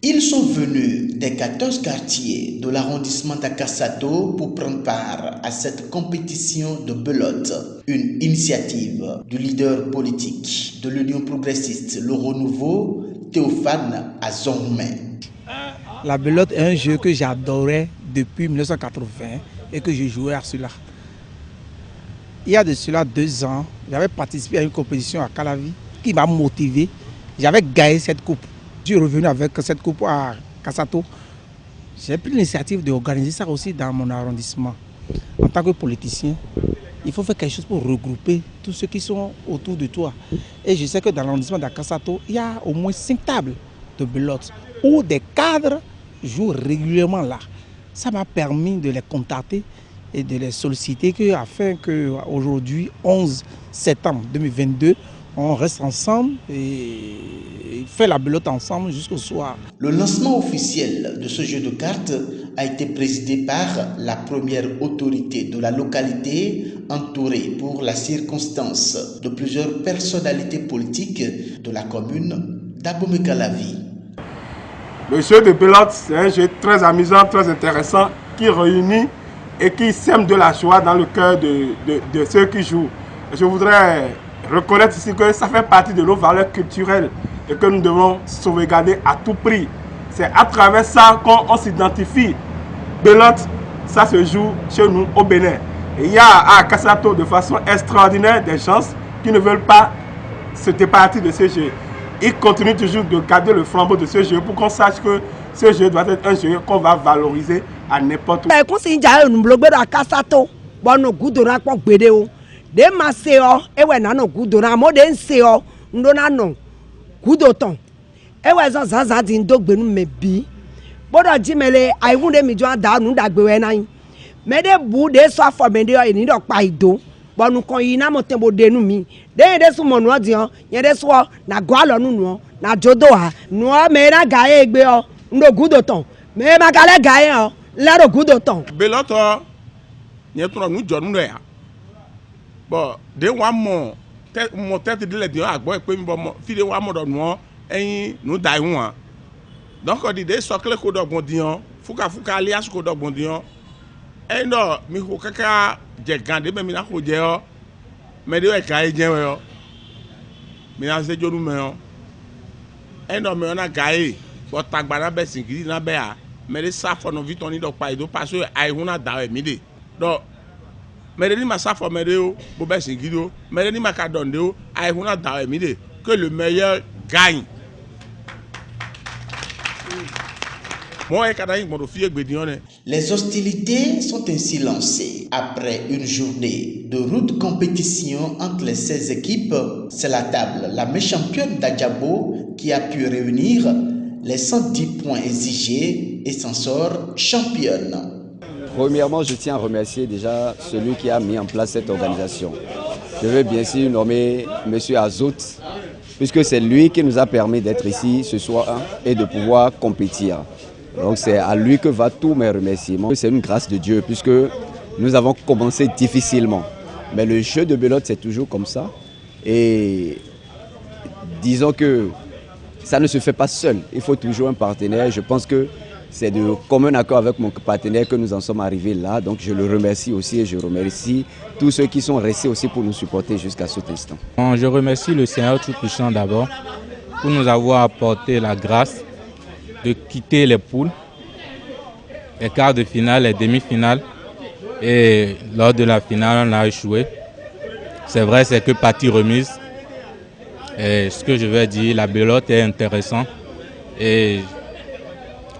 Ils sont venus des 14 quartiers de l'arrondissement d'Akassato pour prendre part à cette compétition de belote, une initiative du leader politique de l'Union progressiste Le Renouveau, Théophane Azongmen. La belote est un jeu que j'adorais depuis 1980 et que je jouais à cela. Il y a de cela 2 ans, j'avais participé à une compétition à Calavi qui m'a motivé. J'avais gagné cette coupe. Je suis revenu avec cette coupe à Kassato. J'ai pris l'initiative d'organiser ça aussi dans mon arrondissement. En tant que politicien, il faut faire quelque chose pour regrouper tous ceux qui sont autour de toi. Et je sais que dans l'arrondissement d'Akassato, il y a au moins 5 tables de belote où des cadres jouent régulièrement là. Ça m'a permis de les contacter et de les solliciter afin qu'aujourd'hui, 11 septembre 2022, on reste ensemble et fait la belote ensemble jusqu'au soir. Le lancement officiel de ce jeu de cartes a été présidé par la première autorité de la localité, entourée pour la circonstance de plusieurs personnalités politiques de la commune d'Abomey-Calavi. Le jeu de belote, c'est un jeu très amusant, très intéressant, qui réunit et qui sème de la joie dans le cœur de ceux qui jouent. Je voudrais reconnaître ici que ça fait partie de nos valeurs culturelles et que nous devons sauvegarder à tout prix. C'est à travers ça qu'on s'identifie. Belote, ça se joue chez nous au Bénin. Et il y a à Kassato de façon extraordinaire des gens qui ne veulent pas se départir de ce jeu. Ils continuent toujours de garder le flambeau de ce jeu pour qu'on sache que ce jeu doit être un jeu qu'on va valoriser à n'importe où. De maseo ewe nano gudona mo de nseo ndo nano gudoton ewe zo zaza di ndogbe nu mebi bodo jimele aiwunde mi jo da nu dagbe we nan me de bu de so afo me de eni do pa ido bonu kon yi na mo tembo de nu mi de su mo nu odian yen de so na go alo nu nu na jodo ha nu me na gaye egbe o ndo gudoton me magale gaye o lero gudoton beloto nye tro nu jo nu ya. Bon, de wa mon tête de les agbo e pe mi bon fi de wa mo do nu eyin nu dai won. Donc on dit de sokle ko do bondian, fuka alias ko do bondian. E no mi ko kaka je gande me mi na ko je o. Me de e ka e je we o. Mi na se jonu me o. E no me na gae, bo tagba na be singiri na be a. Me de sa fo no vitoni do pa do parce ai huna da e mi de. Donc mais ma sa forme de Bobé Singido, mais ma cadonde, Aïhuna Daemide, que le meilleur gagne. Les hostilités sont ainsi lancées. Après une journée de rude compétition entre les 16 équipes, c'est la table, la championne d'Adjabo, qui a pu réunir les 110 points exigés et s'en sort championne. Premièrement, je tiens à remercier déjà celui qui a mis en place cette organisation. Je veux bien sûr nommer M. Azout, puisque c'est lui qui nous a permis d'être ici ce soir et de pouvoir compétir. Donc c'est à lui que va tous mes remerciements. C'est une grâce de Dieu, puisque nous avons commencé difficilement. Mais le jeu de belote, c'est toujours comme ça. Et disons que ça ne se fait pas seul. Il faut toujours un partenaire. Je pense que c'est de commun accord avec mon partenaire que nous en sommes arrivés là. Donc je le remercie aussi et je remercie tous ceux qui sont restés aussi pour nous supporter jusqu'à cet instant. Je remercie le Seigneur Tout-Puissant d'abord pour nous avoir apporté la grâce de quitter les poules, les quarts de finale, les demi-finales. Et lors de la finale, on a échoué. C'est vrai, c'est que partie remise. Et ce que je vais dire, la belote est intéressante. Et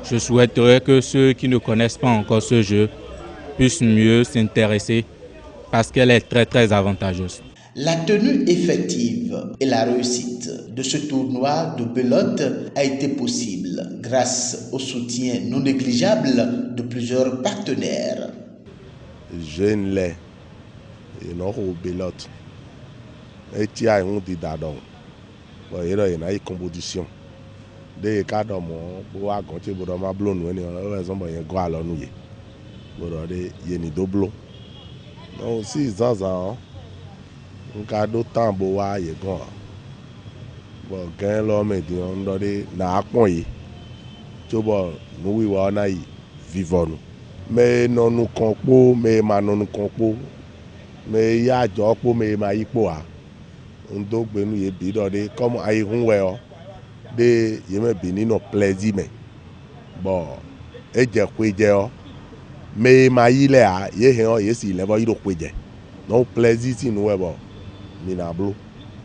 je souhaiterais que ceux qui ne connaissent pas encore ce jeu puissent mieux s'intéresser parce qu'elle est très très avantageuse. La tenue effective et la réussite de ce tournoi de belote a été possible grâce au soutien non négligeable de plusieurs partenaires. Jeune lait et non au belote. Et tu as un didadon. Il y a une compétition. Des cas de mon pour raconter pour ma blonde ou une raison pour y aller à l'ennui. Pour aller y aller double. Donc si Zaza un cas d'autant beau à y go. Bon quand l'homme dit on doit na appoyer. Tobo, nous, on a vivons. Mais non, nous compons, mais non, nous compons. Mais il y a des gens qui ont on doit nous aider comme aïrons de yeme bini no plaisir mais bon et je quoi mais ma ile a yesi le va y quoi non plaisir si nous bon minablo.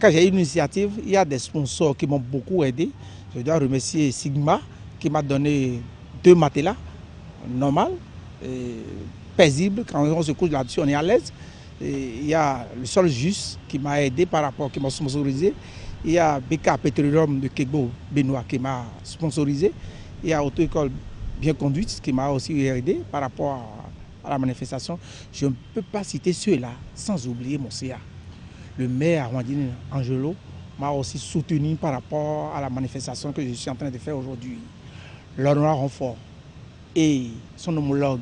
Quand j'ai une initiative, il y a des sponsors qui m'ont beaucoup aidé. Je dois remercier Sigma qui m'a donné 2 matelas normal, paisible. Quand on se couche là-dessus, on est à l'aise. Il y a le Sol Juste qui m'a aidé par rapport, qui m'a sponsorisé. Il y a BK Petroleum de Kegbo Benoît qui m'a sponsorisé. Il y a Auto-École Bien Conduite qui m'a aussi aidé par rapport à la manifestation. Je ne peux pas citer ceux-là sans oublier mon CA. Le maire Armandine Angelo m'a aussi soutenu par rapport à la manifestation que je suis en train de faire aujourd'hui. L'honorable Renfort et son homologue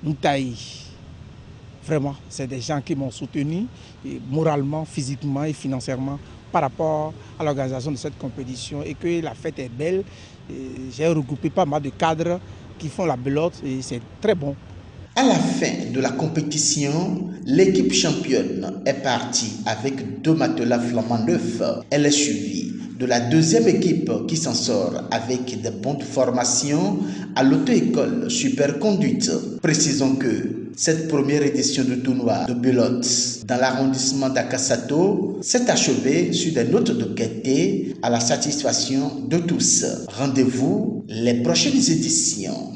Moutaï. Vraiment, c'est des gens qui m'ont soutenu moralement, physiquement et financièrement par rapport à l'organisation de cette compétition et que la fête est belle. J'ai regroupé pas mal de cadres qui font la belote et c'est très bon. À la fin de la compétition, l'équipe championne est partie avec 2 matelas flambant neufs. Elle est suivie de la 2e équipe qui s'en sort avec des bons de formation à l'auto-école Superconduite. Précisons que cette première édition du tournoi de belote dans l'arrondissement d'Akasato s'est achevée sur des notes de gaieté à la satisfaction de tous. Rendez-vous les prochaines éditions.